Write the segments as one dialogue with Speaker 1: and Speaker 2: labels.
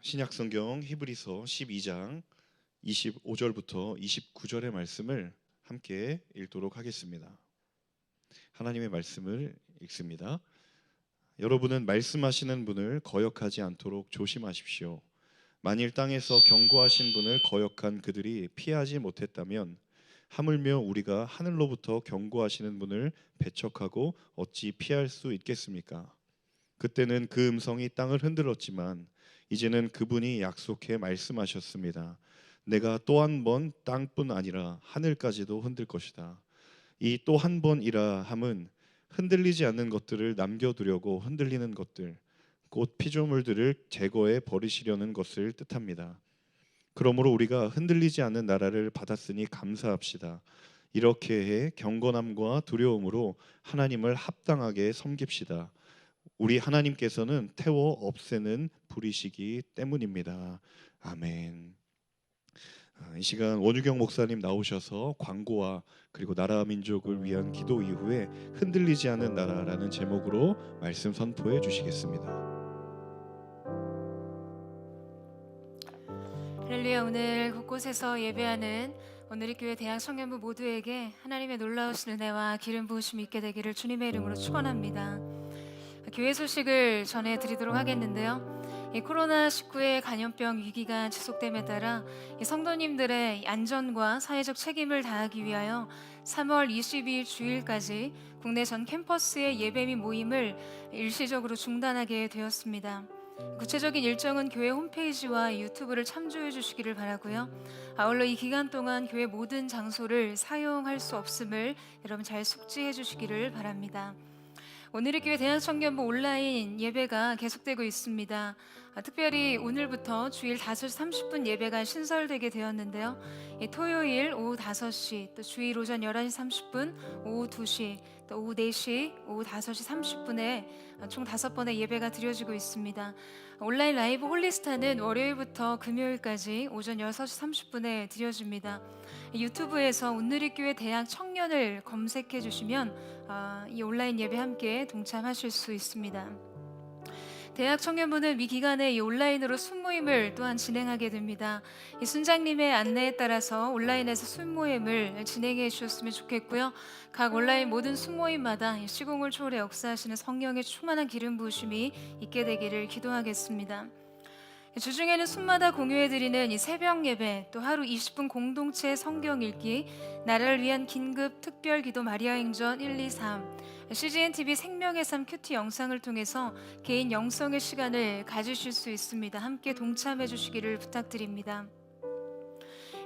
Speaker 1: 신약성경 히브리서 12장 25절부터 29절의 말씀을 함께 읽도록 하겠습니다. 하나님의 말씀을 읽습니다. 여러분은 말씀하시는 분을 거역하지 않도록 조심하십시오. 만일 땅에서 경고하신 분을 거역한 그들이 피하지 못했다면 하물며 우리가 하늘로부터 경고하시는 분을 배척하고 어찌 피할 수 있겠습니까? 그때는 그 음성이 땅을 흔들었지만 이제는 그분이 약속해 말씀하셨습니다. 내가 또 한 번 땅뿐 아니라 하늘까지도 흔들 것이다. 이 또 한 번이라 함은 흔들리지 않는 것들을 남겨두려고 흔들리는 것들, 곧 피조물들을 제거해 버리시려는 것을 뜻합니다. 그러므로 우리가 흔들리지 않는 나라를 받았으니 감사합시다. 이렇게 해 경건함과 두려움으로 하나님을 합당하게 섬깁시다. 우리 하나님께서는 태워 없애는 불이시기 때문입니다. 아멘. 이 시간 원유경 목사님 나오셔서 광고와 그리고 나라 민족을 위한 기도 이후에 흔들리지 않는 나라라는 제목으로 말씀 선포해 주시겠습니다.
Speaker 2: 할렐루야. 오늘 곳곳에서 예배하는 오늘의 교회 대학 청년부 모두에게 하나님의 놀라우신 은혜와 기름 부으심이 있게 되기를 주님의 이름으로 축원합니다. 교회 소식을 전해드리도록 하겠는데요. 이 코로나19의 감염병 위기가 지속됨에 따라 이 성도님들의 안전과 사회적 책임을 다하기 위하여 3월 22일 주일까지 국내 전 캠퍼스의 예배 및 모임을 일시적으로 중단하게 되었습니다. 구체적인 일정은 교회 홈페이지와 유튜브를 참조해 주시기를 바라고요. 아울러 이 기간 동안 교회 모든 장소를 사용할 수 없음을 여러분 잘 숙지해 주시기를 바랍니다. 오늘의 교회 대학청년부 온라인 예배가 계속되고 있습니다. 특별히 오늘부터 주일 5시 30분 예배가 신설되게 되었는데요. 토요일 오후 5시, 또 주일 오전 11시 30분, 오후 2시, 또 오후 4시, 오후 5시 30분에 총 5번의 예배가 드려지고 있습니다. 온라인 라이브 홀리스타는 월요일부터 금요일까지 오전 6시 30분에 드려집니다. 유튜브에서 오늘의 교회 대학 청년을 검색해 주시면 이 온라인 예배 함께 동참하실 수 있습니다. 대학 청년부는 이 기간에 이 온라인으로 순모임을 또한 진행하게 됩니다. 이 순장님의 안내에 따라서 온라인에서 순모임을 진행해 주셨으면 좋겠고요. 각 온라인 모든 순모임마다 시공을 초월해 역사하시는 성령의 충만한 기름 부으심이 있게 되기를 기도하겠습니다. 주중에는 순마다 공유해드리는 이 새벽 예배, 또 하루 20분 공동체 성경 읽기, 나라를 위한 긴급 특별 기도 마리아 행전 1, 2, 3, CGNTV 생명의 삶 큐티 영상을 통해서 개인 영성의 시간을 가지실 수 있습니다. 함께 동참해 주시기를 부탁드립니다.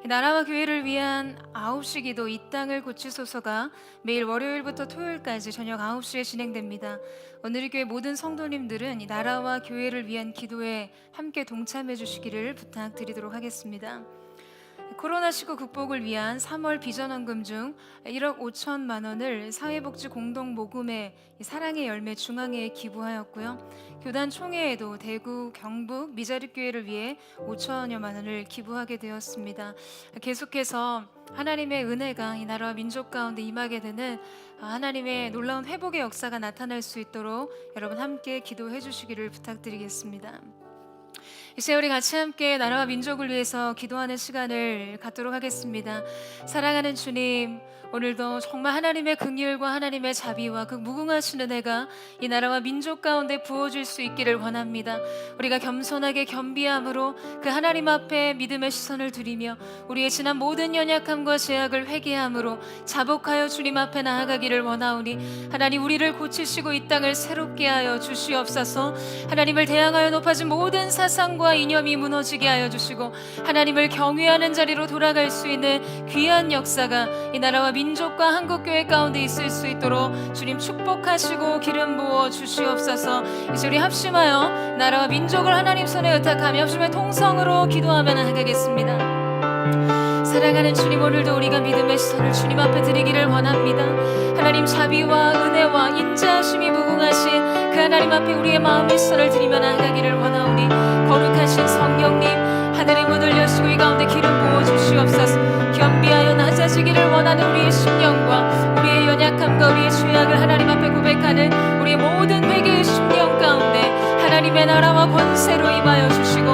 Speaker 2: 나라와 교회를 위한 9시 기도 이 땅을 고치소서가 매일 월요일부터 토요일까지 저녁 9시에 진행됩니다. 오늘의 교회 모든 성도님들은 이 나라와 교회를 위한 기도에 함께 동참해 주시기를 부탁드리도록 하겠습니다. 코로나19 극복을 위한 3월 비전헌금 중 1억 5천만 원을 사회복지 공동모금회 사랑의 열매 중앙회에 기부하였고요. 교단 총회에도 대구, 경북 미자립교회를 위해 5천여만 원을 기부하게 되었습니다. 계속해서 하나님의 은혜가 이 나라와 민족 가운데 임하게 되는 하나님의 놀라운 회복의 역사가 나타날 수 있도록 여러분 함께 기도해 주시기를 부탁드리겠습니다. 이제 우리 같이 함께 나라와 민족을 위해서 기도하는 시간을 갖도록 하겠습니다. 사랑하는 주님, 오늘도 정말 하나님의 긍휼과 하나님의 자비와 그 무궁하신 은혜가 이 나라와 민족 가운데 부어질 수 있기를 원합니다. 우리가 겸손하게 겸비함으로 그 하나님 앞에 믿음의 시선을 드리며 우리의 지난 모든 연약함과 죄악을 회개함으로 자복하여 주님 앞에 나아가기를 원하오니 하나님 우리를 고치시고 이 땅을 새롭게 하여 주시옵소서. 하나님을 대항하여 높아진 모든 사상과 이념이 무너지게 하여 주시고 하나님을 경외하는 자리로 돌아갈 수 있는 귀한 역사가 이 나라와 민족과 한국교회 가운데 있을 수 있도록 주님 축복하시고 기름 부어 주시옵소서. 이제 우리 합심하여 나라와 민족을 하나님 손에 의탁하며 합심의 통성으로 기도하며 나아가겠습니다. 사랑하는 주님, 오늘도 우리가 믿음의 시선을 주님 앞에 드리기를 원합니다. 하나님 자비와 은혜와 인자하심이 무궁하신 그 하나님 앞에 우리의 마음의 시선을 드리며 나아가기를 원하오니 거룩하신 성령님, 하늘의 문을 여시고 이 가운데 기름 부어 주시옵소서. 겸비하여 낮아지기를 원하는 우리의 심령과 우리의 연약함과 우리의 죄악을 하나님 앞에 고백하는 우리의 모든 회개의 심령 가운데 하나님의 나라와 권세로 임하여 주시고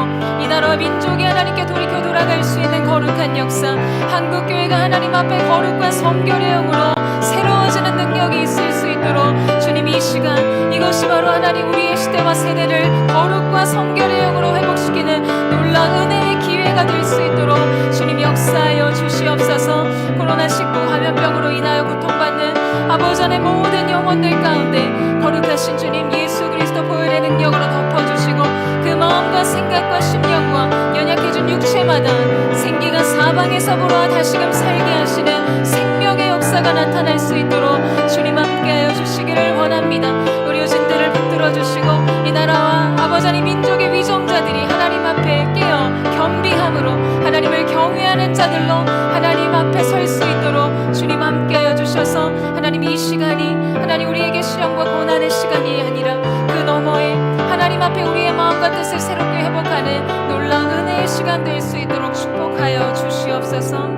Speaker 2: 이 나라와 민족이 하나님께 돌이켜 돌아갈 수 있는 거룩한 역사, 한국교회가 하나님 앞에 거룩과 성결의 영으로 새로워지는 능력이 있을 수 있도록 주님 이 시간 이것이 바로 하나님 우리의 시대와 세대를 거룩과 성결의 영으로 회복시키는 놀라운 은혜의 기회가 될 수 있도록 주님 역사하여 주시옵소서. 코로나19 감염병으로 인하여 고통받는 아버지 안의 모든 영혼들 가운데 거룩하신 주님 예수 그리스도 보혈의 능력으로 덮어주시고 그 마음과 생각과 심령과 연약해진 육체마다 생기가 사방에서 불어와 다시금 살게 하시는 생명의 역사가 나타날 수 있도록 주님 함께하여 주시기를 원합니다. 의료진들을 붙들어 주시고 이 나라와 아버지 하나님 민족의 위정자들이 하나님 앞에 깨어 겸비함으로 하나님을 경외하는 자들로 하나님 앞에 설 수 있도록 주님 함께하여 주셔서 하나님 이 시간이 하나님 우리에게 시련과 고난의 시간이 아니라 그 너머에 하나님 앞에 우리의 마음과 뜻을 새롭게 회복하는 놀라운 은혜의 시간 될 수 있도록 축복하여 주시옵소서.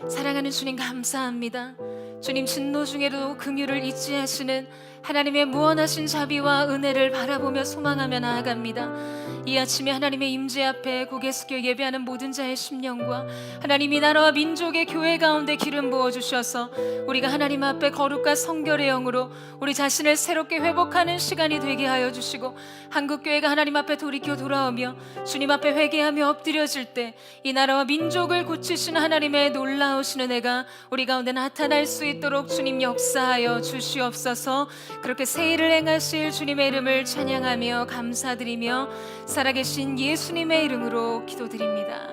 Speaker 2: 사랑하는 주님 감사합니다. 주님 진노 중에도 긍휼을 잊지 하시는 하나님의 무한하신 자비와 은혜를 바라보며 소망하며 나아갑니다. 이 아침에 하나님의 임재 앞에 고개 숙여 예배하는 모든 자의 심령과 하나님이 나라와 민족의 교회 가운데 기름 부어주셔서 우리가 하나님 앞에 거룩과 성결의 영으로 우리 자신을 새롭게 회복하는 시간이 되게 하여 주시고 한국교회가 하나님 앞에 돌이켜 돌아오며 주님 앞에 회개하며 엎드려질 때 이 나라와 민족을 고치시는 하나님의 놀라우신 은혜가 우리 가운데 나타날 수 있도록 주님 역사하여 주시옵소서. 그렇게 새 일을 행하실 주님의 이름을 찬양하며 감사드리며 살아계신 예수님의 이름으로 기도드립니다.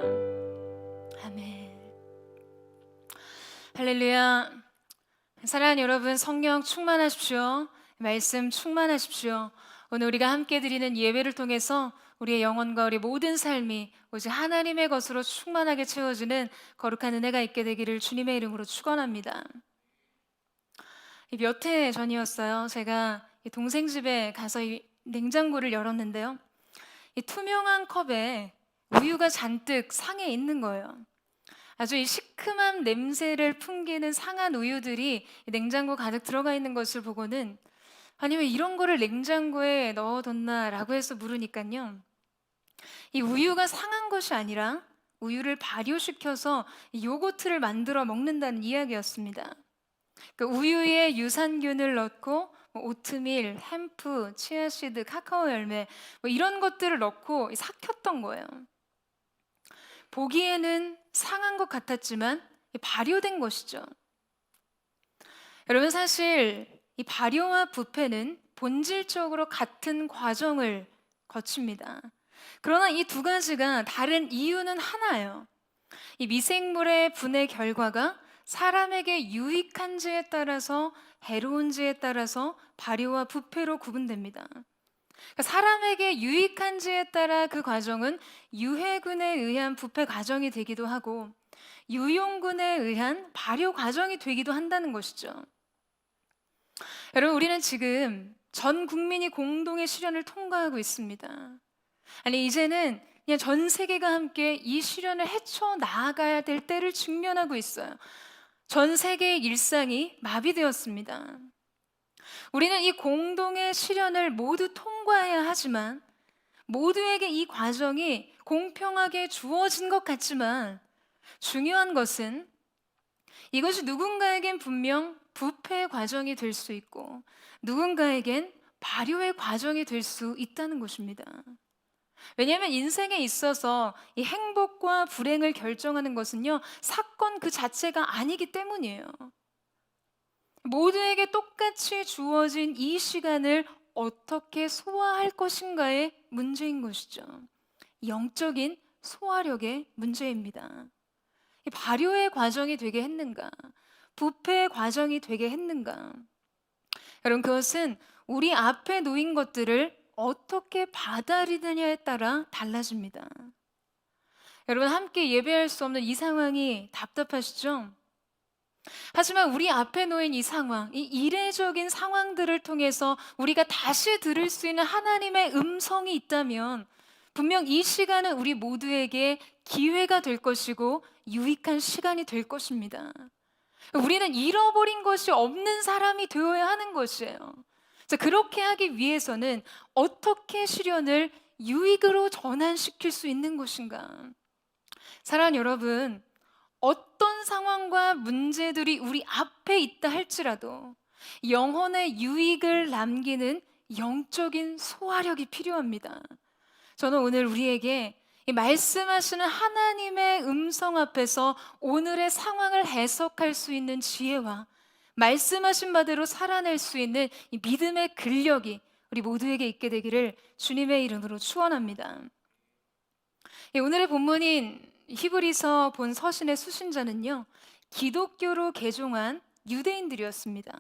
Speaker 2: 아멘. 할렐루야. 사랑하는 여러분, 성령 충만하십시오. 말씀 충만하십시오. 오늘 우리가 함께 드리는 예배를 통해서 우리의 영혼과 우리 모든 삶이 오직 하나님의 것으로 충만하게 채워지는 거룩한 은혜가 있게 되기를 주님의 이름으로 축원합니다. 몇 해 전이었어요. 제가 동생 집에 가서 이 냉장고를 열었는데요. 이 투명한 컵에 우유가 잔뜩 상해 있는 거예요. 아주 이 시큼한 냄새를 풍기는 상한 우유들이 냉장고 가득 들어가 있는 것을 보고는 아니 왜 이런 거를 냉장고에 넣어뒀나라고 해서 물으니까요. 이 우유가 상한 것이 아니라 우유를 발효시켜서 요거트를 만들어 먹는다는 이야기였습니다. 그 우유에 유산균을 넣고 오트밀, 햄프, 치아씨드, 카카오 열매 이런 것들을 넣고 삭혔던 거예요. 보기에는 상한 것 같았지만 발효된 것이죠. 여러분 사실 이 발효와 부패는 본질적으로 같은 과정을 거칩니다. 그러나 이 두 가지가 다른 이유는 하나예요. 이 미생물의 분해 결과가 사람에게 유익한지에 따라서 해로운지에 따라서 발효와 부패로 구분됩니다. 그러니까 사람에게 유익한지에 따라 그 과정은 유해균에 의한 부패 과정이 되기도 하고 유용균에 의한 발효 과정이 되기도 한다는 것이죠. 여러분 우리는 지금 전 국민이 공동의 시련을 통과하고 있습니다. 아니 이제는 그냥 전 세계가 함께 이 시련을 헤쳐나가야 될 때를 직면하고 있어요. 전 세계의 일상이 마비되었습니다. 우리는 이 공동의 시련을 모두 통과해야 하지만 모두에게 이 과정이 공평하게 주어진 것 같지만 중요한 것은 이것이 누군가에겐 분명 부패의 과정이 될 수 있고 누군가에겐 발효의 과정이 될 수 있다는 것입니다. 왜냐하면 인생에 있어서 이 행복과 불행을 결정하는 것은요 사건 그 자체가 아니기 때문이에요. 모두에게 똑같이 주어진 이 시간을 어떻게 소화할 것인가의 문제인 것이죠. 영적인 소화력의 문제입니다. 이 발효의 과정이 되게 했는가, 부패의 과정이 되게 했는가. 여러분 그것은 우리 앞에 놓인 것들을 어떻게 받아들이느냐에 따라 달라집니다. 여러분 함께 예배할 수 없는 이 상황이 답답하시죠? 하지만 우리 앞에 놓인 이 상황, 이 이례적인 상황들을 통해서 우리가 다시 들을 수 있는 하나님의 음성이 있다면 분명 이 시간은 우리 모두에게 기회가 될 것이고 유익한 시간이 될 것입니다. 우리는 잃어버린 것이 없는 사람이 되어야 하는 것이에요. 그렇게 하기 위해서는 어떻게 시련을 유익으로 전환시킬 수 있는 것인가? 사랑하는 여러분, 어떤 상황과 문제들이 우리 앞에 있다 할지라도 영혼의 유익을 남기는 영적인 소화력이 필요합니다. 저는 오늘 우리에게 이 말씀하시는 하나님의 음성 앞에서 오늘의 상황을 해석할 수 있는 지혜와 말씀하신 바대로 살아낼 수 있는 이 믿음의 근력이 우리 모두에게 있게 되기를 주님의 이름으로 축원합니다. 오늘의 본문인 히브리서 본 서신의 수신자는요, 기독교로 개종한 유대인들이었습니다.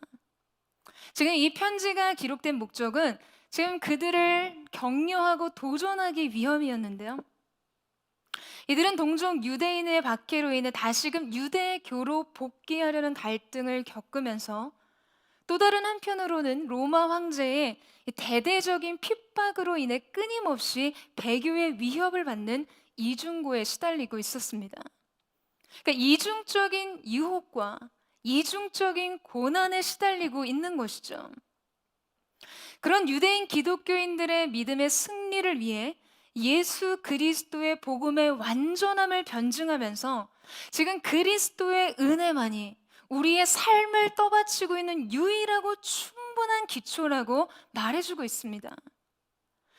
Speaker 2: 지금 이 편지가 기록된 목적은 지금 그들을 격려하고 도전하기 위함이었는데요. 이들은 동종 유대인의 박해로 인해 다시금 유대교로 복귀하려는 갈등을 겪으면서 또 다른 한편으로는 로마 황제의 대대적인 핍박으로 인해 끊임없이 배교의 위협을 받는 이중고에 시달리고 있었습니다. 그러니까 이중적인 유혹과 이중적인 고난에 시달리고 있는 것이죠. 그런 유대인 기독교인들의 믿음의 승리를 위해 예수 그리스도의 복음의 완전함을 변증하면서 지금 그리스도의 은혜만이 우리의 삶을 떠받치고 있는 유일하고 충분한 기초라고 말해주고 있습니다.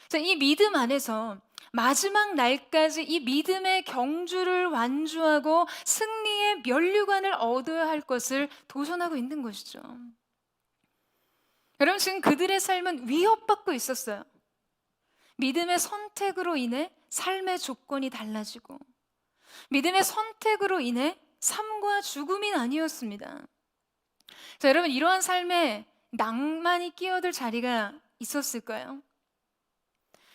Speaker 2: 자, 이 믿음 안에서 마지막 날까지 이 믿음의 경주를 완주하고 승리의 면류관을 얻어야 할 것을 도전하고 있는 것이죠. 여러분, 지금 그들의 삶은 위협받고 있었어요. 믿음의 선택으로 인해 삶의 조건이 달라지고 믿음의 선택으로 인해 삶과 죽음이 나뉘었습니다. 자, 여러분, 이러한 삶에 낭만이 끼어들 자리가 있었을까요?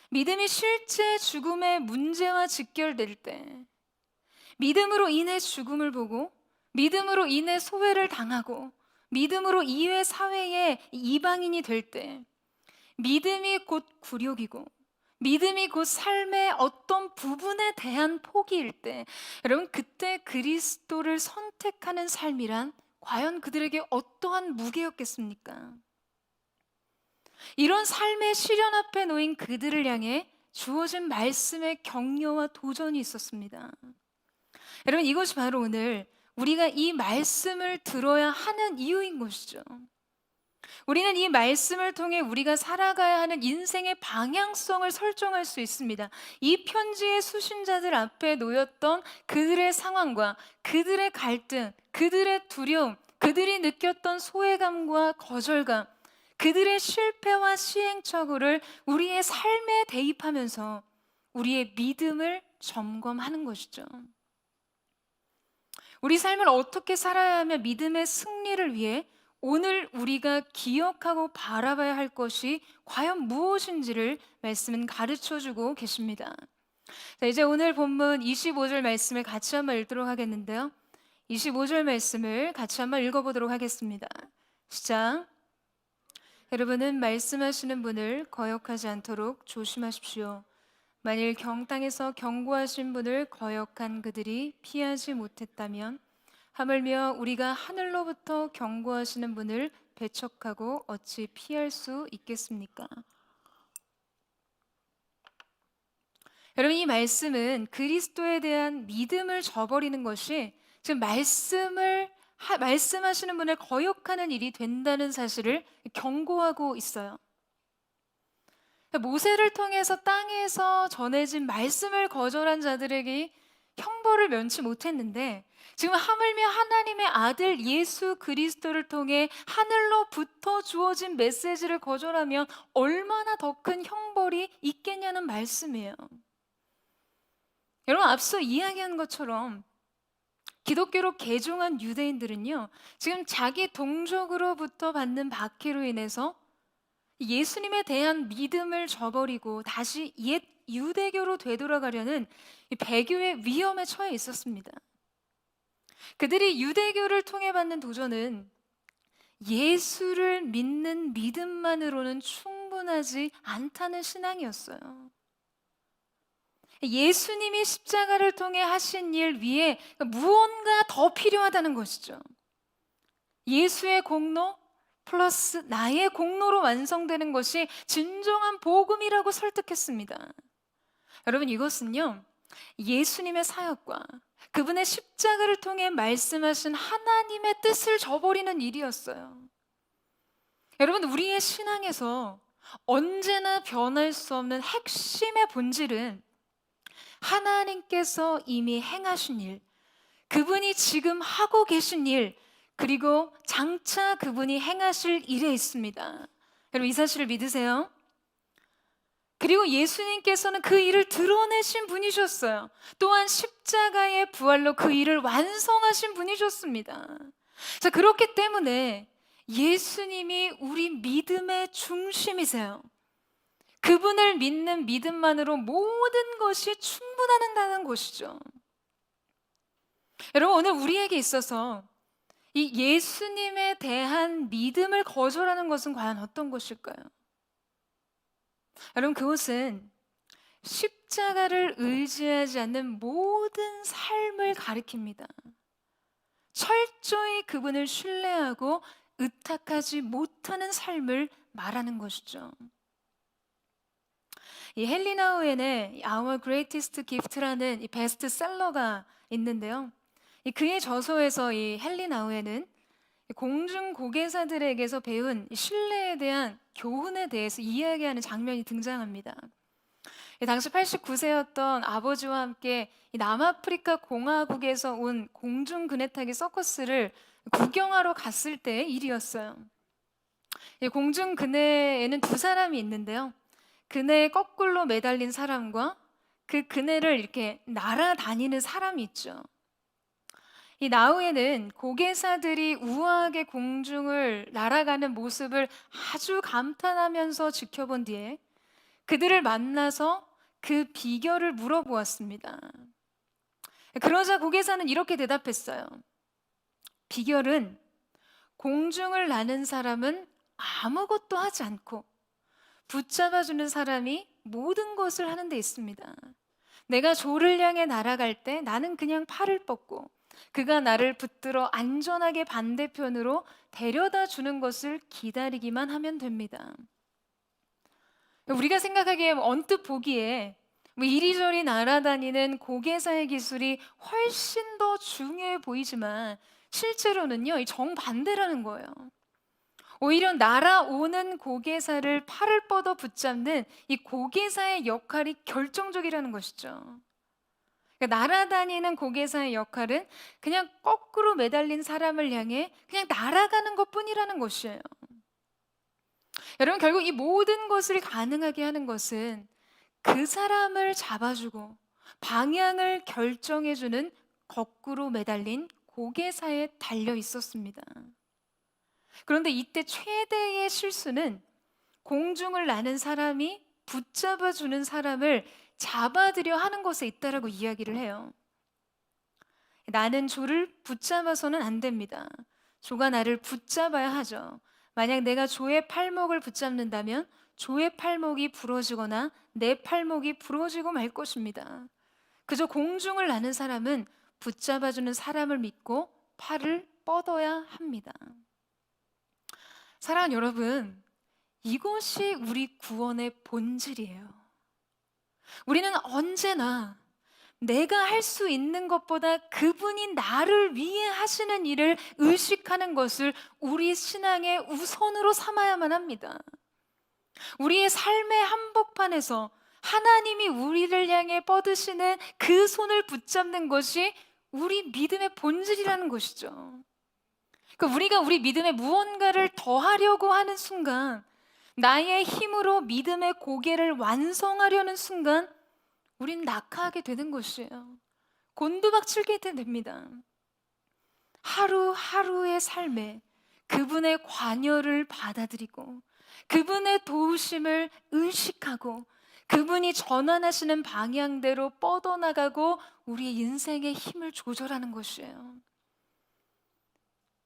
Speaker 2: 믿음이 실제 죽음의 문제와 직결될 때, 믿음으로 인해 죽음을 보고 믿음으로 인해 소외를 당하고 믿음으로 이외 사회의 이방인이 될 때, 믿음이 곧 굴욕이고 믿음이 곧 삶의 어떤 부분에 대한 포기일 때, 여러분, 그때 그리스도를 선택하는 삶이란 과연 그들에게 어떠한 무게였겠습니까? 이런 삶의 시련 앞에 놓인 그들을 향해 주어진 말씀의 격려와 도전이 있었습니다. 여러분, 이것이 바로 오늘 우리가 이 말씀을 들어야 하는 이유인 것이죠. 우리는 이 말씀을 통해 우리가 살아가야 하는 인생의 방향성을 설정할 수 있습니다. 이 편지의 수신자들 앞에 놓였던 그들의 상황과 그들의 갈등, 그들의 두려움, 그들이 느꼈던 소외감과 거절감, 그들의 실패와 시행착오를 우리의 삶에 대입하면서 우리의 믿음을 점검하는 것이죠. 우리 삶을 어떻게 살아야 하며 믿음의 승리를 위해 오늘 우리가 기억하고 바라봐야 할 것이 과연 무엇인지를 말씀은 가르쳐주고 계십니다. 자, 이제 오늘 본문 25절 말씀을 같이 한번 읽도록 하겠는데요. 25절 말씀을 같이 한번 읽어보도록 하겠습니다. 시작. 여러분은 말씀하시는 분을 거역하지 않도록 조심하십시오. 만일 경당에서 경고하신 분을 거역한 그들이 피하지 못했다면 하물며 우리가 하늘로부터 경고하시는 분을 배척하고 어찌 피할 수 있겠습니까? 여러분, 이 말씀은 그리스도에 대한 믿음을 저버리는 것이 지금 말씀하시는 분을 거역하는 일이 된다는 사실을 경고하고 있어요. 모세를 통해서 땅에서 전해진 말씀을 거절한 자들에게 형벌을 면치 못했는데, 지금 하물며 하나님의 아들 예수 그리스도를 통해 하늘로부터 주어진 메시지를 거절하면 얼마나 더 큰 형벌이 있겠냐는 말씀이에요. 여러분, 앞서 이야기한 것처럼 기독교로 개종한 유대인들은요, 지금 자기 동족으로부터 받는 박해로 인해서 예수님에 대한 믿음을 저버리고 다시 옛 유대교로 되돌아가려는 이 배교의 위험에 처해 있었습니다. 그들이 유대교를 통해 받는 도전은 예수를 믿는 믿음만으로는 충분하지 않다는 신앙이었어요. 예수님이 십자가를 통해 하신 일 위에 무언가 더 필요하다는 것이죠. 예수의 공로 플러스 나의 공로로 완성되는 것이 진정한 복음이라고 설득했습니다. 여러분, 이것은요, 예수님의 사역과 그분의 십자가를 통해 말씀하신 하나님의 뜻을 저버리는 일이었어요. 여러분, 우리의 신앙에서 언제나 변할 수 없는 핵심의 본질은 하나님께서 이미 행하신 일, 그분이 지금 하고 계신 일, 그리고 장차 그분이 행하실 일에 있습니다. 여러분, 이 사실을 믿으세요? 그리고 예수님께서는 그 일을 드러내신 분이셨어요. 또한 십자가의 부활로 그 일을 완성하신 분이셨습니다. 자, 그렇기 때문에 예수님이 우리 믿음의 중심이세요. 그분을 믿는 믿음만으로 모든 것이 충분하다는 것이죠. 여러분, 오늘 우리에게 있어서 이 예수님에 대한 믿음을 거절하는 것은 과연 어떤 것일까요? 여러분, 그것은 십자가를 의지하지 않는 모든 삶을 가리킵니다. 철저히 그분을 신뢰하고 의탁하지 못하는 삶을 말하는 것이죠. 이 헨리 나우엔의 Our Greatest Gift라는 이 베스트셀러가 있는데요. 이 그의 저서에서 이 헨리 나우엔은 공중 고개사들에게서 배운 이 신뢰에 대한 교훈에 대해서 이야기하는 장면이 등장합니다. 당시 89세였던 아버지와 함께 이 남아프리카 공화국에서 온 공중 그네타기 서커스를 구경하러 갔을 때의 일이었어요. 이 공중 그네에는 두 사람이 있는데요. 그네에 거꾸로 매달린 사람과 그 그네를 이렇게 날아다니는 사람이 있죠. 이 나우에는 고개사들이 우아하게 공중을 날아가는 모습을 아주 감탄하면서 지켜본 뒤에 그들을 만나서 그 비결을 물어보았습니다. 그러자 고개사는 이렇게 대답했어요. 비결은 공중을 나는 사람은 아무것도 하지 않고 붙잡아주는 사람이 모든 것을 하는 데 있습니다. 내가 조를 향해 날아갈 때 나는 그냥 팔을 뻗고 그가 나를 붙들어 안전하게 반대편으로 데려다 주는 것을 기다리기만 하면 됩니다. 우리가 생각하기에 언뜻 보기에 이리저리 날아다니는 고개사의 기술이 훨씬 더 중요해 보이지만 실제로는요, 정반대라는 거예요. 오히려 날아오는 고개사를 팔을 뻗어 붙잡는 이 고개사의 역할이 결정적이라는 것이죠. 그러니까 날아다니는 고개사의 역할은 그냥 거꾸로 매달린 사람을 향해 그냥 날아가는 것뿐이라는 것이에요. 여러분, 결국 이 모든 것을 가능하게 하는 것은 그 사람을 잡아주고 방향을 결정해주는 거꾸로 매달린 고개사에 달려 있었습니다. 그런데 이때 최대의 실수는 공중을 나는 사람이 붙잡아주는 사람을 잡아들여 하는 것에 있다라고 이야기를 해요. 나는 조를 붙잡아서는 안 됩니다. 조가 나를 붙잡아야 하죠. 만약 내가 조의 팔목을 붙잡는다면 조의 팔목이 부러지거나 내 팔목이 부러지고 말 것입니다. 그저 공중을 나는 사람은 붙잡아주는 사람을 믿고 팔을 뻗어야 합니다. 사랑하는 여러분, 이것이 우리 구원의 본질이에요. 우리는 언제나 내가 할 수 있는 것보다 그분이 나를 위해 하시는 일을 의식하는 것을 우리 신앙의 우선으로 삼아야만 합니다. 우리의 삶의 한복판에서 하나님이 우리를 향해 뻗으시는 그 손을 붙잡는 것이 우리 믿음의 본질이라는 것이죠. 그러니까 우리가 우리 믿음에 무언가를 더하려고 하는 순간, 나의 힘으로 믿음의 고개를 완성하려는 순간 우린 낙하하게 되는 것이에요. 곤두박질게 됩니다. 하루하루의 삶에 그분의 관여를 받아들이고 그분의 도우심을 의식하고 그분이 전환하시는 방향대로 뻗어나가고 우리의 인생의 힘을 조절하는 것이에요.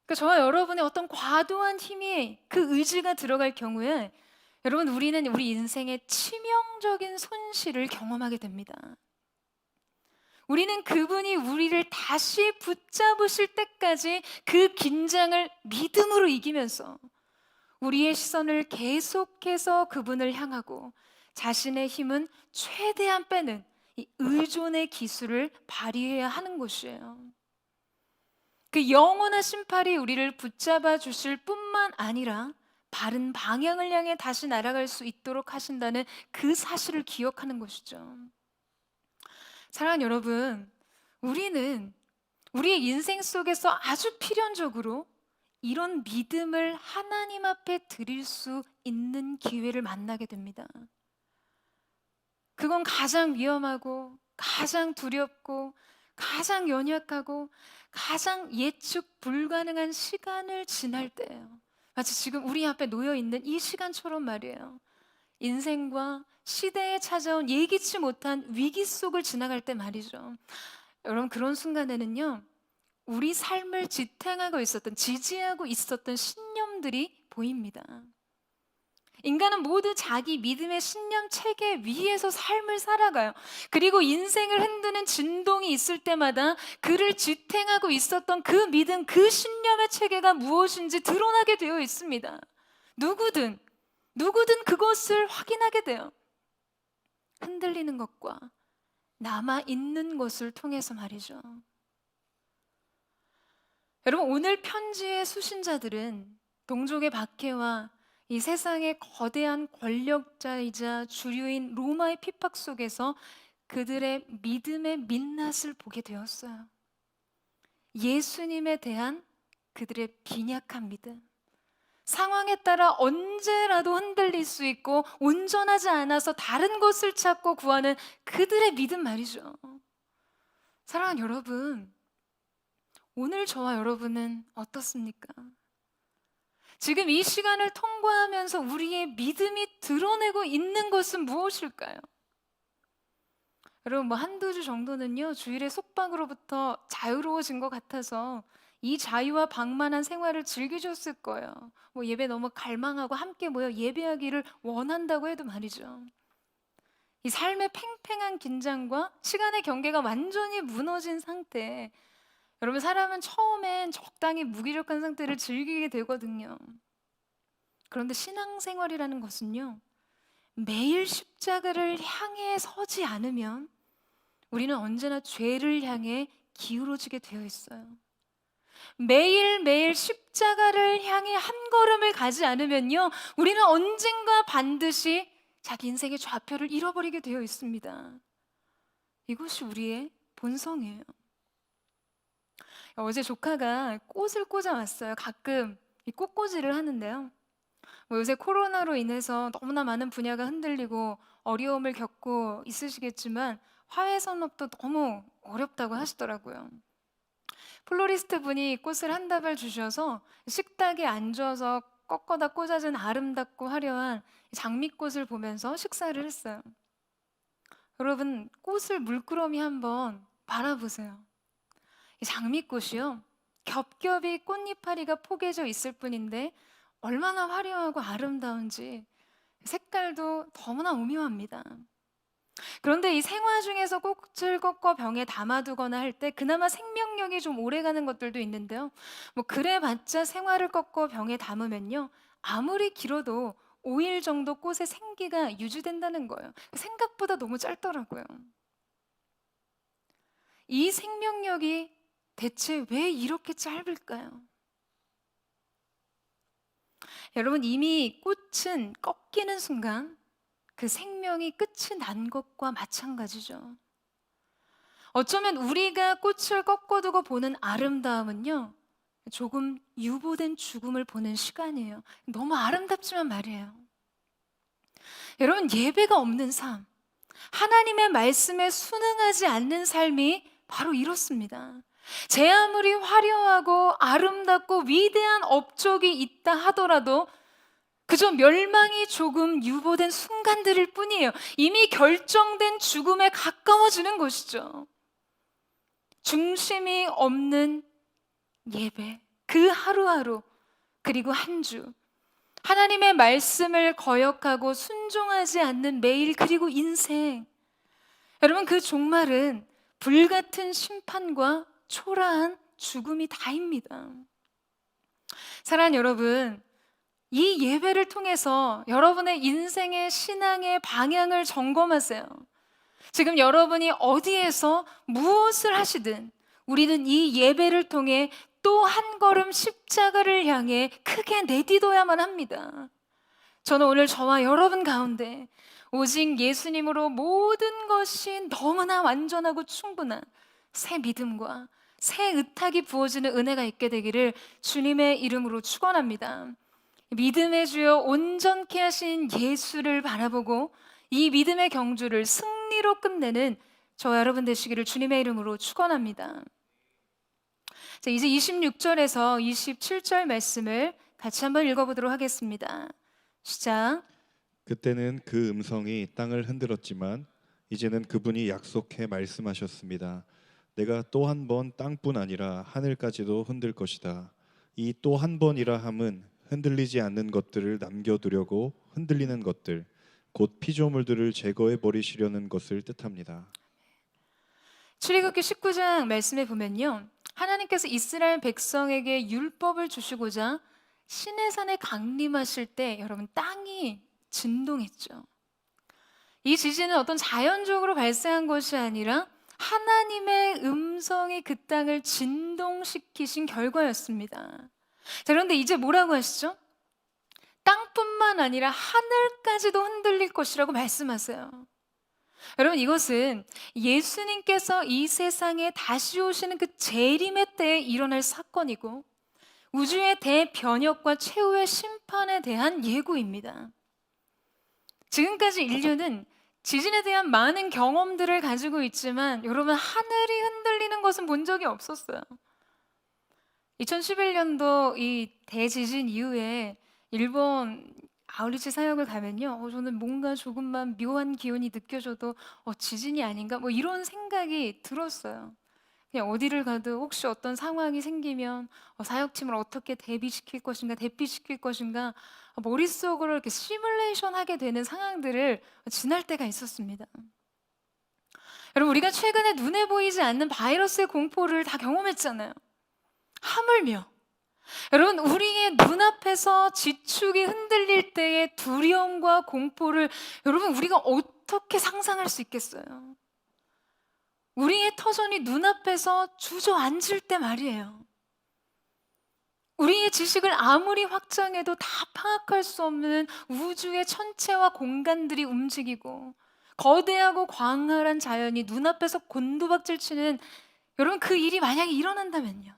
Speaker 2: 그러니까 저와 여러분의 어떤 과도한 힘이 그 의지가 들어갈 경우에 여러분, 우리는 우리 인생의 치명적인 손실을 경험하게 됩니다. 우리는 그분이 우리를 다시 붙잡으실 때까지 그 긴장을 믿음으로 이기면서 우리의 시선을 계속해서 그분을 향하고 자신의 힘은 최대한 빼는 이 의존의 기술을 발휘해야 하는 것이에요. 그 영원한 심판이 우리를 붙잡아 주실 뿐만 아니라 바른 방향을 향해 다시 날아갈 수 있도록 하신다는 그 사실을 기억하는 것이죠. 사랑하는 여러분, 우리는 우리의 인생 속에서 아주 필연적으로 이런 믿음을 하나님 앞에 드릴 수 있는 기회를 만나게 됩니다. 그건 가장 위험하고 가장 두렵고 가장 연약하고 가장 예측 불가능한 시간을 지날 때예요. 마치 지금 우리 앞에 놓여 있는 이 시간처럼 말이에요. 인생과 시대에 찾아온 예기치 못한 위기 속을 지나갈 때 말이죠. 여러분, 그런 순간에는요, 우리 삶을 지탱하고 있었던, 지지하고 있었던 신념들이 보입니다. 인간은 모두 자기 믿음의 신념 체계 위에서 삶을 살아가요. 그리고 인생을 흔드는 진동이 있을 때마다 그를 지탱하고 있었던 그 믿음, 그 신념의 체계가 무엇인지 드러나게 되어 있습니다. 누구든 그것을 확인하게 돼요. 흔들리는 것과 남아있는 것을 통해서 말이죠. 여러분, 오늘 편지의 수신자들은 동족의 박해와 이 세상의 거대한 권력자이자 주류인 로마의 핍박 속에서 그들의 믿음의 민낯을 보게 되었어요. 예수님에 대한 그들의 빈약한 믿음, 상황에 따라 언제라도 흔들릴 수 있고 온전하지 않아서 다른 것을 찾고 구하는 그들의 믿음 말이죠. 사랑하는 여러분, 오늘 저와 여러분은 어떻습니까? 지금 이 시간을 통과하면서 우리의 믿음이 드러내고 있는 것은 무엇일까요? 여러분, 한두 주 정도는요, 주일의 속박으로부터 자유로워진 것 같아서 이 자유와 방만한 생활을 즐기셨을 거예요. 예배 너무 갈망하고 함께 모여 예배하기를 원한다고 해도 말이죠. 이 삶의 팽팽한 긴장과 시간의 경계가 완전히 무너진 상태, 여러분, 사람은 처음엔 적당히 무기력한 상태를 즐기게 되거든요. 그런데 신앙생활이라는 것은요, 매일 십자가를 향해 서지 않으면 우리는 언제나 죄를 향해 기울어지게 되어 있어요. 매일매일 십자가를 향해 한 걸음을 가지 않으면요, 우리는 언젠가 반드시 자기 인생의 좌표를 잃어버리게 되어 있습니다. 이것이 우리의 본성이에요. 어제 조카가 꽃을 꽂아왔어요. 가끔 이 꽃꽂이를 하는데요. 요새 코로나로 인해서 너무나 많은 분야가 흔들리고 어려움을 겪고 있으시겠지만 화훼 산업도 너무 어렵다고 하시더라고요. 플로리스트 분이 꽃을 한 다발 주셔서 식탁에 앉아서 꺾어다 꽂아진 아름답고 화려한 장미꽃을 보면서 식사를 했어요. 여러분, 꽃을 물끄러미 한번 바라보세요. 이 장미꽃이요, 겹겹이 꽃잎파리가 포개져 있을 뿐인데 얼마나 화려하고 아름다운지 색깔도 너무나 오묘합니다. 그런데 이 생화 중에서 꽃을 꺾어 병에 담아두거나 할 때 그나마 생명력이 좀 오래가는 것들도 있는데요. 그래봤자 생화를 꺾어 병에 담으면요, 아무리 길어도 5일 정도 꽃의 생기가 유지된다는 거예요. 생각보다 너무 짧더라고요. 이 생명력이 대체 왜 이렇게 짧을까요? 여러분, 이미 꽃은 꺾이는 순간 그 생명이 끝이 난 것과 마찬가지죠. 어쩌면 우리가 꽃을 꺾어두고 보는 아름다움은요, 조금 유보된 죽음을 보는 시간이에요. 너무 아름답지만 말이에요. 여러분, 예배가 없는 삶, 하나님의 말씀에 순응하지 않는 삶이 바로 이렇습니다. 제 아무리 화려하고 아름답고 위대한 업적이 있다 하더라도 그저 멸망이 조금 유보된 순간들일 뿐이에요. 이미 결정된 죽음에 가까워지는 것이죠. 중심이 없는 예배, 그 하루하루, 그리고 한 주, 하나님의 말씀을 거역하고 순종하지 않는 매일, 그리고 인생, 여러분, 그 종말은 불같은 심판과 초라한 죽음이 다입니다. 사랑하는 여러분, 이 예배를 통해서 여러분의 인생의 신앙의 방향을 점검하세요. 지금 여러분이 어디에서 무엇을 하시든 우리는 이 예배를 통해 또 한 걸음 십자가를 향해 크게 내딛어야만 합니다. 저는 오늘 저와 여러분 가운데 오직 예수님으로 모든 것이 너무나 완전하고 충분한 새 믿음과 새 의탁이 부어지는 은혜가 있게 되기를 주님의 이름으로 축원합니다. 믿음의 주여 온전케 하신 예수를 바라보고 이 믿음의 경주를 승리로 끝내는 저와 여러분 되시기를 주님의 이름으로 축원합니다. 자, 이제 26절에서 27절 말씀을 같이 한번 읽어보도록 하겠습니다. 시작.
Speaker 1: 그때는 그 음성이 땅을 흔들었지만 이제는 그분이 약속해 말씀하셨습니다. 내가 또 한 번 땅뿐 아니라 하늘까지도 흔들 것이다. 이 또 한 번이라 함은 흔들리지 않는 것들을 남겨두려고 흔들리는 것들, 곧 피조물들을 제거해 버리시려는 것을 뜻합니다.
Speaker 2: 출애굽기 19장 말씀에 보면요, 하나님께서 이스라엘 백성에게 율법을 주시고자 시내산에 강림하실 때 여러분 땅이 진동했죠. 이 지진은 어떤 자연적으로 발생한 것이 아니라 하나님의 음성이 그 땅을 진동시키신 결과였습니다. 자, 그런데 이제 뭐라고 하시죠? 땅뿐만 아니라 하늘까지도 흔들릴 것이라고 말씀하세요. 여러분, 이것은 예수님께서 이 세상에 다시 오시는 그 재림의 때에 일어날 사건이고 우주의 대변혁과 최후의 심판에 대한 예고입니다. 지금까지 인류는 지진에 대한 많은 경험들을 가지고 있지만 여러분, 하늘이 흔들리는 것은 본 적이 없었어요. 2011년도 이 대지진 이후에 일본 아우리치 사역을 가면요, 저는 뭔가 조금만 묘한 기운이 느껴져도 지진이 아닌가 뭐 이런 생각이 들었어요. 그냥 어디를 가도 혹시 어떤 상황이 생기면 사역팀을 어떻게 대비시킬 것인가, 대피시킬 것인가 머릿속으로 이렇게 시뮬레이션 하게 되는 상황들을 지날 때가 있었습니다. 여러분, 우리가 최근에 눈에 보이지 않는 바이러스의 공포를 다 경험했잖아요. 하물며 여러분, 우리의 눈앞에서 지축이 흔들릴 때의 두려움과 공포를 여러분, 우리가 어떻게 상상할 수 있겠어요? 우리의 터전이 눈앞에서 주저앉을 때 말이에요. 우리의 지식을 아무리 확장해도 다 파악할 수 없는 우주의 천체와 공간들이 움직이고 거대하고 광활한 자연이 눈앞에서 곤두박질 치는 여러분, 그 일이 만약에 일어난다면요.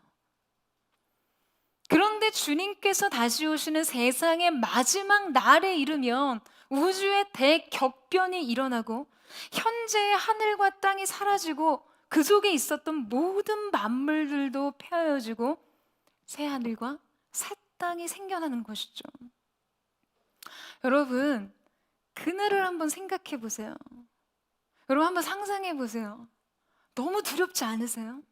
Speaker 2: 그런데 주님께서 다시 오시는 세상의 마지막 날에 이르면 우주의 대격변이 일어나고 현재의 하늘과 땅이 사라지고 그 속에 있었던 모든 만물들도 폐하여지고 새 하늘과 새 땅이 생겨나는 것이죠. 여러분, 그날을 한번 생각해 보세요. 여러분, 한번 상상해 보세요. 너무 두렵지 않으세요?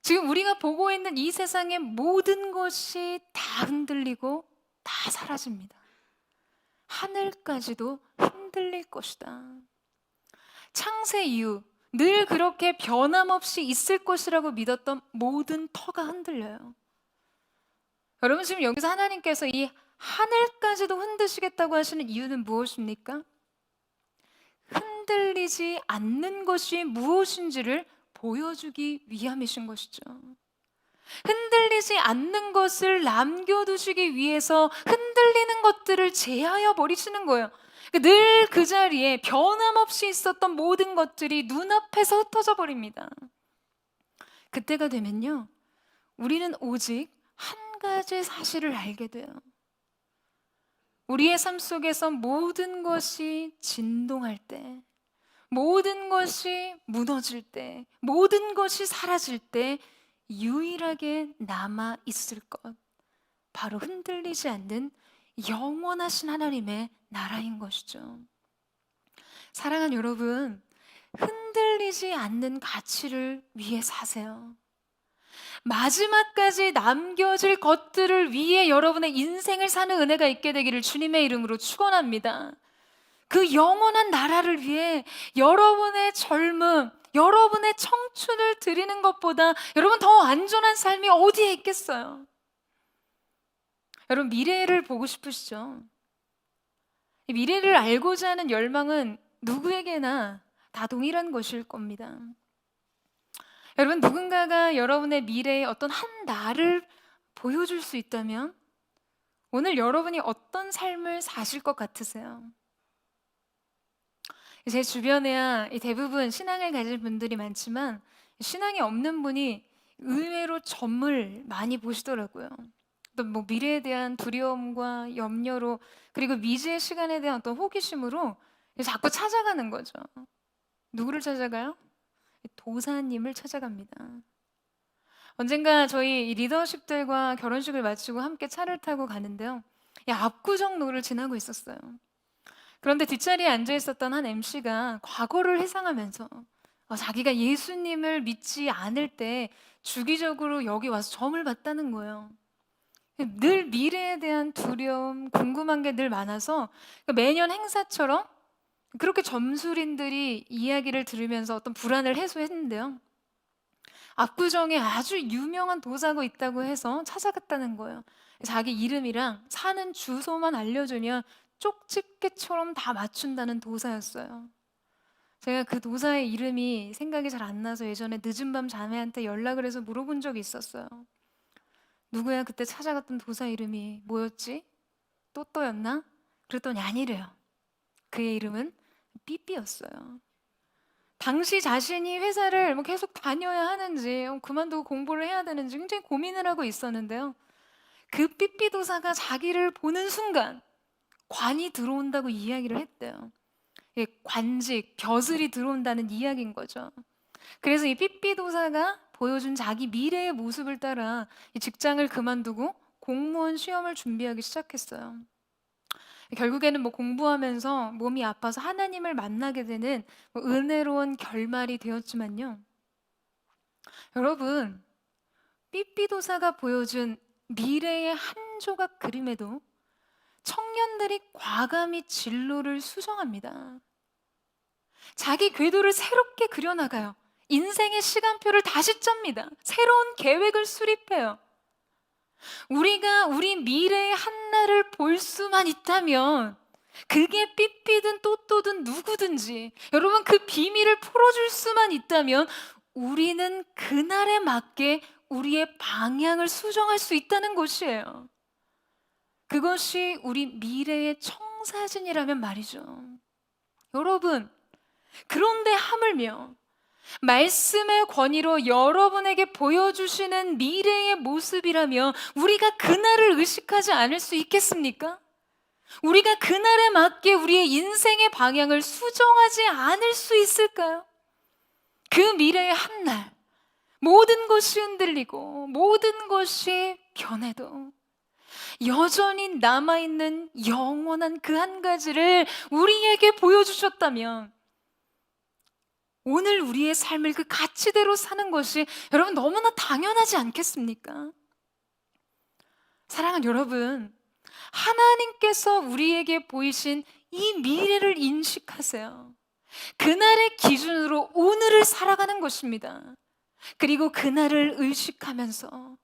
Speaker 2: 지금 우리가 보고 있는 이 세상의 모든 것이 다 흔들리고 다 사라집니다. 하늘까지도 흔들릴 것이다. 창세 이후 늘 그렇게 변함없이 있을 것이라고 믿었던 모든 터가 흔들려요. 여러분, 지금 여기서 하나님께서 이 하늘까지도 흔드시겠다고 하시는 이유는 무엇입니까? 흔들리지 않는 것이 무엇인지를 보여주기 위함이신 것이죠. 흔들리지 않는 것을 남겨두시기 위해서 흔들리는 것들을 제하여 버리시는 거예요. 늘 그 자리에 변함없이 있었던 모든 것들이 눈앞에서 흩어져 버립니다. 그때가 되면요, 우리는 오직 한 가지 사실을 알게 돼요. 우리의 삶 속에서 모든 것이 진동할 때, 모든 것이 무너질 때, 모든 것이 사라질 때 유일하게 남아 있을 것, 바로 흔들리지 않는 영원하신 하나님의 나라인 것이죠. 사랑하는 여러분, 흔들리지 않는 가치를 위해 사세요. 마지막까지 남겨질 것들을 위해 여러분의 인생을 사는 은혜가 있게 되기를 주님의 이름으로 축원합니다. 그 영원한 나라를 위해 여러분의 젊음, 여러분의 청춘을 드리는 것보다 여러분 더 안전한 삶이 어디에 있겠어요? 여러분, 미래를 보고 싶으시죠? 이 미래를 알고자 하는 열망은 누구에게나 다 동일한 것일 겁니다. 여러분, 누군가가 여러분의 미래의 어떤 한 날을 보여줄 수 있다면 오늘 여러분이 어떤 삶을 사실 것 같으세요? 제 주변에야 대부분 신앙을 가진 분들이 많지만 신앙이 없는 분이 의외로 점을 많이 보시더라고요. 또 뭐 미래에 대한 두려움과 염려로, 그리고 미지의 시간에 대한 어떤 호기심으로 자꾸 찾아가는 거죠. 누구를 찾아가요? 도사님을 찾아갑니다. 언젠가 저희 이 리더십들과 결혼식을 마치고 함께 차를 타고 가는데요. 압구정로를 지나고 있었어요. 그런데 뒷자리에 앉아 있었던 한 MC가 과거를 회상하면서 자기가 예수님을 믿지 않을 때 주기적으로 여기 와서 점을 봤다는 거예요. 늘 미래에 대한 두려움, 궁금한 게 늘 많아서 매년 행사처럼 그렇게 점술인들이 이야기를 들으면서 어떤 불안을 해소했는데요. 압구정에 아주 유명한 도사가 있다고 해서 찾아갔다는 거예요. 자기 이름이랑 사는 주소만 알려주면 쪽집게처럼 다 맞춘다는 도사였어요. 제가 그 도사의 이름이 생각이 잘 안 나서 예전에 늦은 밤 자매한테 연락을 해서 물어본 적이 있었어요. 누구야? 그때 찾아갔던 도사 이름이 뭐였지? 또또였나? 그랬더니 아니래요. 그의 이름은 삐삐였어요. 당시 자신이 회사를 뭐 계속 다녀야 하는지 그만두고 공부를 해야 되는지 굉장히 고민을 하고 있었는데요. 그 삐삐도사가 자기를 보는 순간 관이 들어온다고 이야기를 했대요. 관직, 벼슬이 들어온다는 이야기인 거죠. 그래서 이 삐삐도사가 보여준 자기 미래의 모습을 따라 이 직장을 그만두고 공무원 시험을 준비하기 시작했어요. 결국에는 뭐 공부하면서 몸이 아파서 하나님을 만나게 되는 은혜로운 결말이 되었지만요. 여러분, 삐삐도사가 보여준 미래의 한 조각 그림에도 청년들이 과감히 진로를 수정합니다. 자기 궤도를 새롭게 그려나가요. 인생의 시간표를 다시 짭니다. 새로운 계획을 수립해요. 우리가 우리 미래의 한날을 볼 수만 있다면 그게 삐삐든 또또든 누구든지 여러분 그 비밀을 풀어줄 수만 있다면 우리는 그날에 맞게 우리의 방향을 수정할 수 있다는 것이에요. 그것이 우리 미래의 청사진이라면 말이죠. 여러분, 그런데 하물며 말씀의 권위로 여러분에게 보여주시는 미래의 모습이라면 우리가 그날을 의식하지 않을 수 있겠습니까? 우리가 그날에 맞게 우리의 인생의 방향을 수정하지 않을 수 있을까요? 그 미래의 한날 모든 것이 흔들리고 모든 것이 변해도 여전히 남아있는 영원한 그 한 가지를 우리에게 보여주셨다면 오늘 우리의 삶을 그 가치대로 사는 것이 여러분 너무나 당연하지 않겠습니까? 사랑하는 여러분, 하나님께서 우리에게 보이신 이 미래를 인식하세요. 그날의 기준으로 오늘을 살아가는 것입니다. 그리고 그날을 의식하면서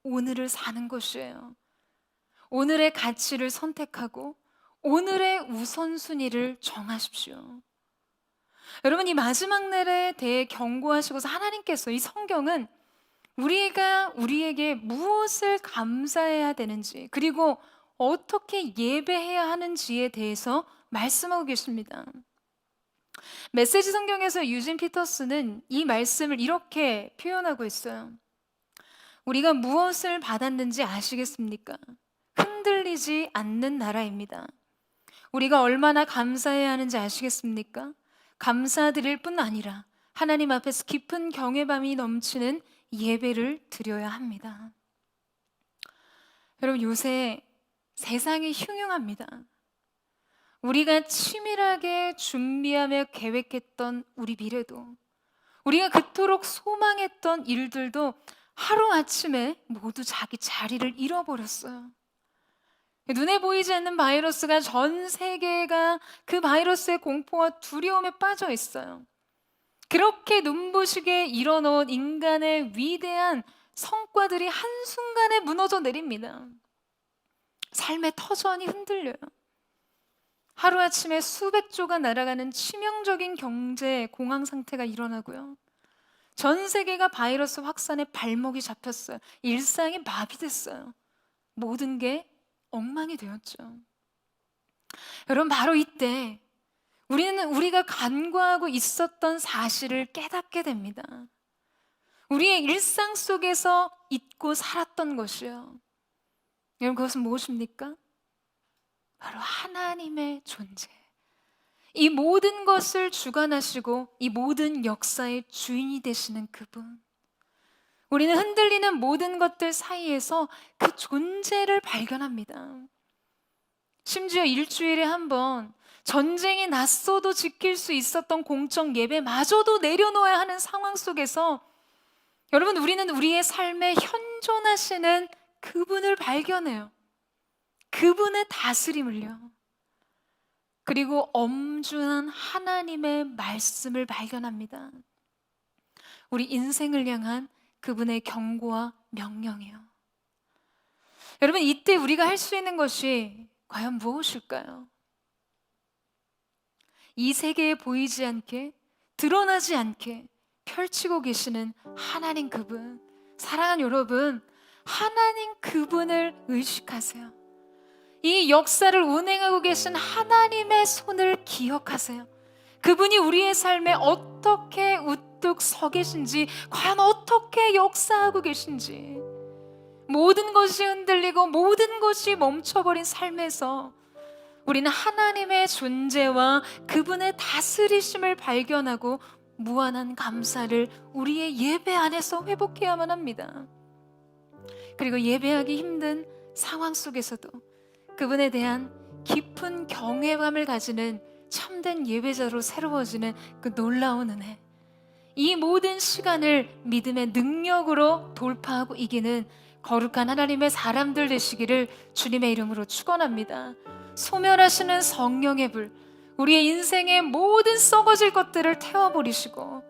Speaker 2: 오늘을 사는 것이에요. 오늘의 가치를 선택하고 오늘의 우선순위를 정하십시오. 여러분, 이 마지막 날에 대해 경고하시고서 하나님께서 이 성경은 우리가 우리에게 무엇을 감사해야 되는지 그리고 어떻게 예배해야 하는지에 대해서 말씀하고 계십니다. 메시지 성경에서 유진 피터스는 이 말씀을 이렇게 표현하고 있어요. 우리가 무엇을 받았는지 아시겠습니까? 흔들리지 않는 나라입니다. 우리가 얼마나 감사해야 하는지 아시겠습니까? 감사드릴 뿐 아니라 하나님 앞에서 깊은 경외감이 넘치는 예배를 드려야 합니다. 여러분, 요새 세상이 흉흉합니다. 우리가 치밀하게 준비하며 계획했던 우리 미래도, 우리가 그토록 소망했던 일들도 하루아침에 모두 자기 자리를 잃어버렸어요. 눈에 보이지 않는 바이러스가 전 세계가 그 바이러스의 공포와 두려움에 빠져 있어요. 그렇게 눈부시게 일어놓은 인간의 위대한 성과들이 한순간에 무너져 내립니다. 삶의 터전이 흔들려요. 하루아침에 수백 조가 날아가는 치명적인 경제 공황 상태가 일어나고요. 전 세계가 바이러스 확산에 발목이 잡혔어요. 일상이 마비됐어요. 모든 게 엉망이 되었죠. 여러분, 바로 이때 우리가 간과하고 있었던 사실을 깨닫게 됩니다. 우리의 일상 속에서 잊고 살았던 것이요. 여러분, 그것은 무엇입니까? 바로 하나님의 존재. 이 모든 것을 주관하시고 이 모든 역사의 주인이 되시는 그분. 우리는 흔들리는 모든 것들 사이에서 그 존재를 발견합니다. 심지어 일주일에 한 번 전쟁이 났어도 지킬 수 있었던 공적 예배마저도 내려놓아야 하는 상황 속에서 여러분, 우리는 우리의 삶에 현존하시는 그분을 발견해요. 그분의 다스림을요. 그리고 엄중한 하나님의 말씀을 발견합니다. 우리 인생을 향한 그분의 경고와 명령이요. 여러분, 이때 우리가 할 수 있는 것이 과연 무엇일까요? 이 세계에 보이지 않게, 드러나지 않게 펼치고 계시는 하나님 그분. 사랑하는 여러분, 하나님 그분을 의식하세요. 이 역사를 운행하고 계신 하나님의 손을 기억하세요. 그분이 우리의 삶에 어떻게 우뚝 서 계신지, 과연 어떻게 역사하고 계신지, 모든 것이 흔들리고 모든 것이 멈춰버린 삶에서 우리는 하나님의 존재와 그분의 다스리심을 발견하고 무한한 감사를 우리의 예배 안에서 회복해야만 합니다. 그리고 예배하기 힘든 상황 속에서도 그분에 대한 깊은 경외감을 가지는 참된 예배자로 새로워지는 그 놀라운 은혜, 이 모든 시간을 믿음의 능력으로 돌파하고 이기는 거룩한 하나님의 사람들 되시기를 주님의 이름으로 축원합니다. 소멸하시는 성령의 불, 우리의 인생의 모든 썩어질 것들을 태워버리시고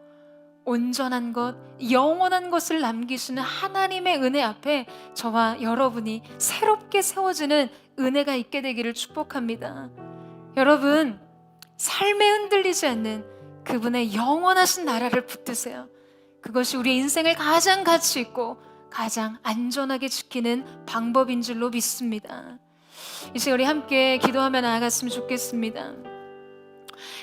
Speaker 2: 온전한 것, 영원한 것을 남기시는 하나님의 은혜 앞에 저와 여러분이 새롭게 세워지는 은혜가 있게 되기를 축복합니다. 여러분, 삶에 흔들리지 않는 그분의 영원하신 나라를 붙드세요. 그것이 우리의 인생을 가장 가치 있고 가장 안전하게 지키는 방법인 줄로 믿습니다. 이제 우리 함께 기도하며 나아갔으면 좋겠습니다.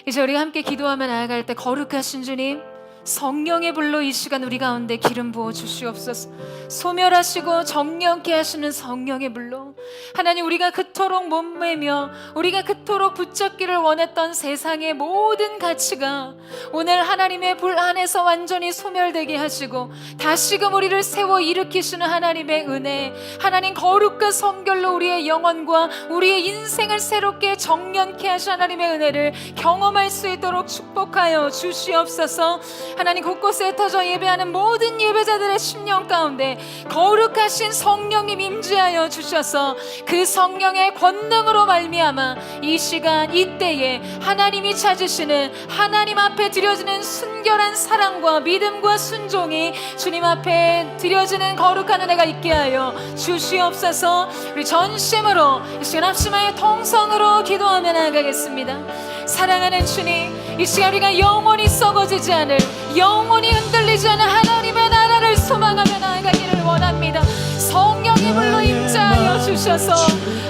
Speaker 2: 이제 우리가 함께 기도하며 나아갈 때 거룩하신 주님, 성령의 불로 이 시간 우리 가운데 기름 부어 주시옵소서. 소멸하시고 정령케 하시는 성령의 불로 하나님, 우리가 그토록 목매며 우리가 그토록 붙잡기를 원했던 세상의 모든 가치가 오늘 하나님의 불 안에서 완전히 소멸되게 하시고 다시금 우리를 세워 일으키시는 하나님의 은혜, 하나님 거룩과 성결로 우리의 영혼과 우리의 인생을 새롭게 정령케 하신 하나님의 은혜를 경험할 수 있도록 축복하여 주시옵소서. 하나님, 곳곳에 흩어져 예배하는 모든 예배자들의 심령 가운데 거룩하신 성령님 임재하여 주셔서 그 성령의 권능으로 말미암아 이 시간 이때에 하나님이 찾으시는, 하나님 앞에 드려지는 순결한 사랑과 믿음과 순종이 주님 앞에 드려지는 거룩한 은혜가 있게 하여 주시옵소서. 우리 전심으로 이 시간 합심하여 통성으로 기도하며 나아가겠습니다. 사랑하는 주님, 이 시간 우리가 영원히 썩어지지 않을, 영원히 흔들리지 않은 하나님의 나라를 소망하며 나아가기를 원합니다. 성령의 불로 임재하여 주셔서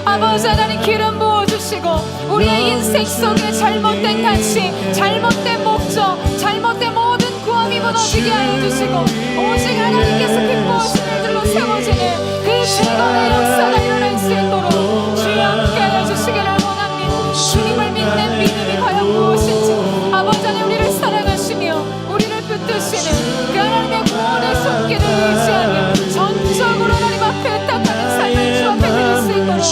Speaker 2: 아버지 하나님 기름 부어주시고 우리의 인생 속에 잘못된 가치, 잘못된 목적, 잘못된 모든 구원이 무너지게 하여 주시고 오직 하나님께서 기뻐하시는 일들로 세워지는 그 주권의 역사가 일어날 수 있도록 주여 함께 하여 주시기를 원합니다. 주님을 믿는 믿음이 과연 무엇인지, 아버지 하나님 우리를 사랑하시며 우리를 붙드시는 그 하나님의 구원의 손길을 의지하며 전적으로 하나님 앞에 딱하는 삶을 주 앞에 드릴 수 있도록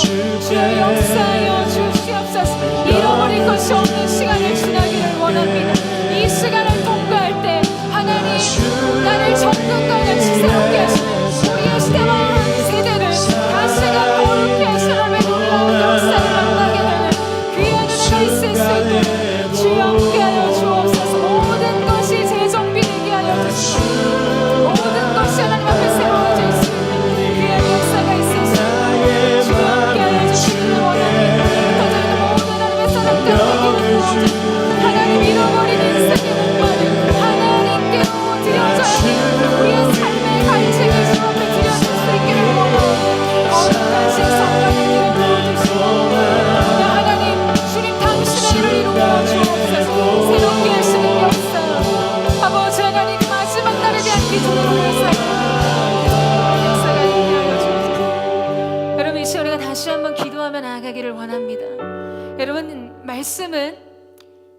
Speaker 2: 주여 역사하여 주시옵소서. 잃어버릴 것이 없는 시간을 지나기를 원합니다. 이 시간을 통과할 때 하나님 나를 적금과 같이 새롭게 하시는 우리의 시대와 세대를 다시금 거룩히 하시는 하나님의 놀라운 역사를 만나게 되는 귀한 은혜가 있을 수 있도록 주여 함께하여 주옵소서. 말씀은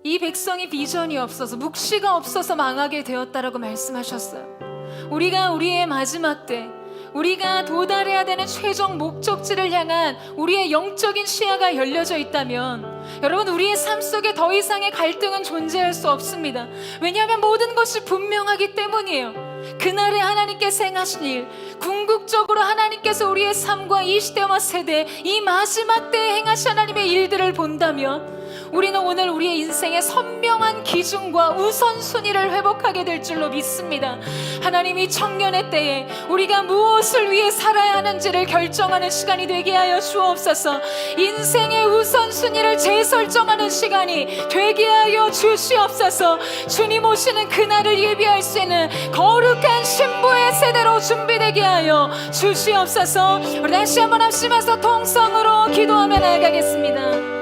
Speaker 2: 이 백성이 비전이 없어서 묵시가 없어서 망하게 되었다라고 말씀하셨어요. 우리가 우리의 마지막 때, 우리가 도달해야 되는 최종 목적지를 향한 우리의 영적인 시야가 열려져 있다면 여러분, 우리의 삶 속에 더 이상의 갈등은 존재할 수 없습니다. 왜냐하면 모든 것이 분명하기 때문이에요. 그날에 하나님께서 행하신 일, 궁극적으로 하나님께서 우리의 삶과 이 시대와 세대, 이 마지막 때에 행하신 하나님의 일들을 본다면 우리는 오늘 우리의 인생의 선명한 기준과 우선순위를 회복하게 될 줄로 믿습니다. 하나님이 청년의 때에 우리가 무엇을 위해 살아야 하는지를 결정하는 시간이 되게 하여 주옵소서. 인생의 우선순위를 재설정하는 시간이 되게 하여 주시옵소서. 주님 오시는 그날을 예비할 수 있는 거룩한 신부의 세대로 준비되게 하여 주시옵소서. 우리 다시 한번 합심해서 통성으로 기도하며 나아가겠습니다.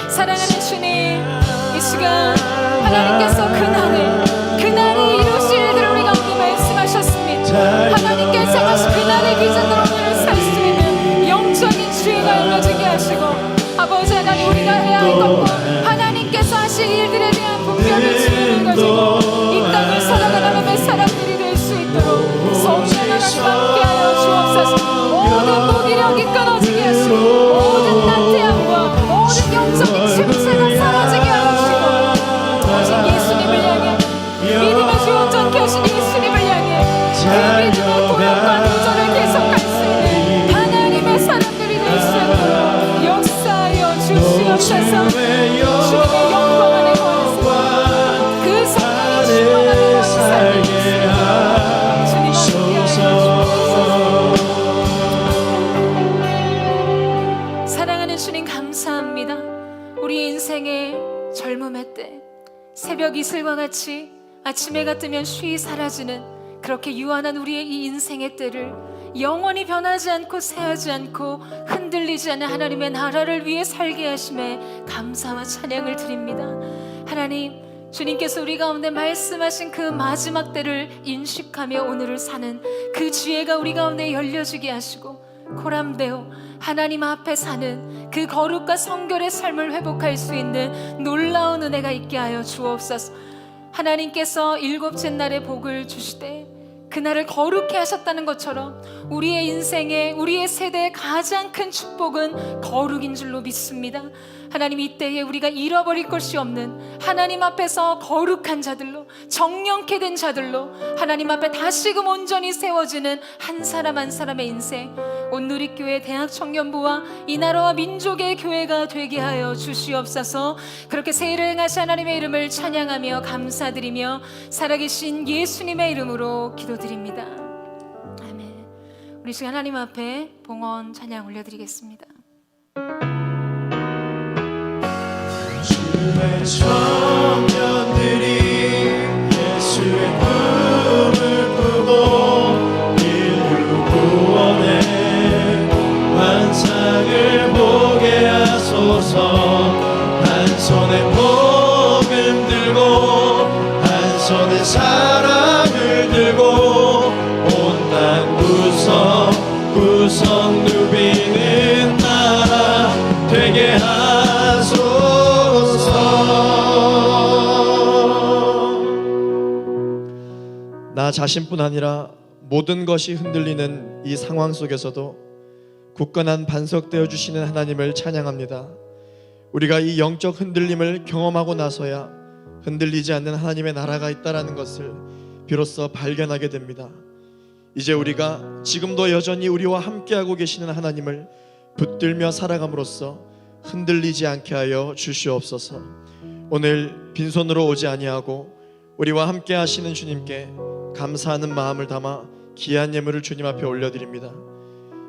Speaker 2: 사랑하는 주님, 이 시간 하나님께서 그날에 이루실 일들을 우리 가운데 말씀하셨습니다. 하나님께서 하신 그날의 기준으로 우리를 살 수 있는 영적인 지혜가 열려지게 하시고, 아버지 하나님, 우리가 해야 할 것과 하나님께서 하실 일들에 대한 분명한 지혜를 가지고 이 땅을 살아가는 사람들이 될 수 있도록 성령 하나님 함께하여 주옵소서. 모든 무기력이 끊어지게 하시고, 모든 나태함과 모든 영적인 침체가 사라지게 하시고, 오직 예수님을 향해 믿음의 주 온전케 하신 예수님을 향해 그 믿음의 도전과 도전을 계속할 수 있는 하나님의 사람들이 될 수 있도록 역사하여 주시옵소서. 주님의 영광 안에 거하사 그 성령의 충만 안에 거하사 살게 주님 함께하여 주옵소서. 사랑하는 주님, 감사합니다. 우리 인생의 젊음의 때, 새벽 이슬과 같이 아침 해가 뜨면 쉬이 사라지는 그렇게 유한한 우리의 이 인생의 때를 영원히 변하지 않고 새하지 않고 흔들리지 않는 하나님의 나라를 위해 살게 하심에 감사와 찬양을 드립니다. 하나님, 주님께서 우리 가운데 말씀하신 그 마지막 때를 인식하며 오늘을 사는 그 지혜가 우리 가운데 열려지게 하시고, 코람데오 하나님 앞에 사는 그 거룩과 성결의 삶을 회복할 수 있는 놀라운 은혜가 있게 하여 주옵소서. 하나님께서 일곱째 날에 복을 주시되 그날을 거룩해 하셨다는 것처럼 우리의 인생에, 우리의 세대의 가장 큰 축복은 거룩인 줄로 믿습니다. 하나님, 이때에 우리가 잃어버릴 것이 없는 하나님 앞에서 거룩한 자들로, 정령케 된 자들로 하나님 앞에 다시금 온전히 세워지는 한 사람 한 사람의 인생, 온누리교회 대학청년부와 이 나라와 민족의 교회가 되게 하여 주시옵소서. 그렇게 새 일을 행하신 하나님의 이름을 찬양하며 감사드리며 살아계신 예수님의 이름으로 기도드립니다. 아멘. 우리 지금 하나님 앞에 봉헌 찬양 올려드리겠습니다.
Speaker 3: 주의 청년들이 예수의 꿈을 꾸고 이루 구원의 환상을 보게 하소서. 한 손에 복음 들고 한 손에 사랑을 들고 온 땅 구성 누비는 나라 되게 하소서. 나 자신뿐 아니라 모든 것이 흔들리는 이 상황 속에서도 굳건한 반석 되어 주시는 하나님을 찬양합니다. 우리가 이 영적 흔들림을 경험하고 나서야 흔들리지 않는 하나님의 나라가 있다라는 것을 비로소 발견하게 됩니다. 이제 우리가 지금도 여전히 우리와 함께하고 계시는 하나님을 붙들며 살아감으로써 흔들리지 않게 하여 주시옵소서. 오늘 빈손으로 오지 아니하고 우리와 함께 하시는 주님께 감사하는 마음을 담아 귀한 예물을 주님 앞에 올려드립니다.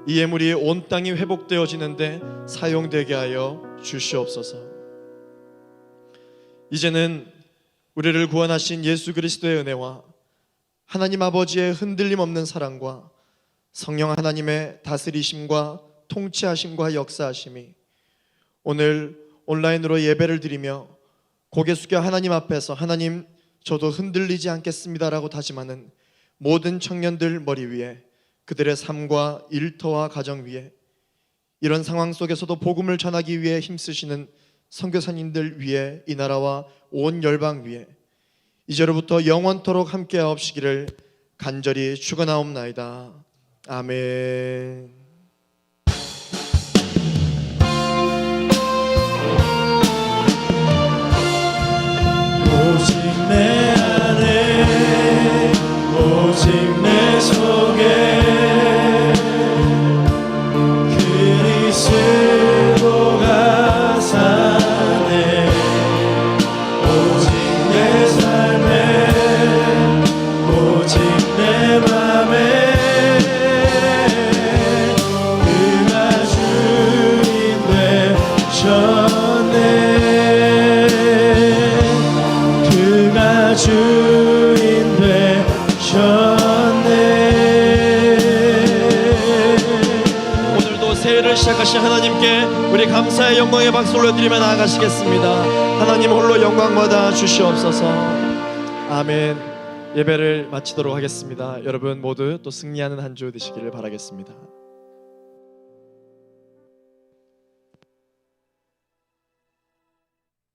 Speaker 3: 이 예물이 온 땅이 회복되어지는데 사용되게 하여 주시옵소서. 이제는 우리를 구원하신 예수 그리스도의 은혜와 하나님 아버지의 흔들림 없는 사랑과 성령 하나님의 다스리심과 통치하심과 역사하심이 오늘 온라인으로 예배를 드리며 고개 숙여 하나님 앞에서 하나님, 저도 흔들리지 않겠습니다라고 다짐하는 모든 청년들 머리 위에, 그들의 삶과 일터와 가정 위에, 이런 상황 속에서도 복음을 전하기 위해 힘쓰시는 선교사님들 위에, 이 나라와 온 열방 위에 이제로부터 영원토록 함께하옵시기를 간절히 축원하옵나이다. 아멘.
Speaker 4: 오직 내 안에 오직 내 속에 그리스도가 사네. 오직 내 삶에 오직 내 맘에 그가 주인 되셨네. 그가 주인 되셨네.
Speaker 3: 오늘도 새해를 시작하신 하나님께 우리 감사의 영광의 박수를 올려드리며 나아가시겠습니다. 하나님 홀로 영광 받아 주시옵소서. 아멘. 예배를 마치도록 하겠습니다. 여러분 모두 또 승리하는 한 주 되시기를 바라겠습니다.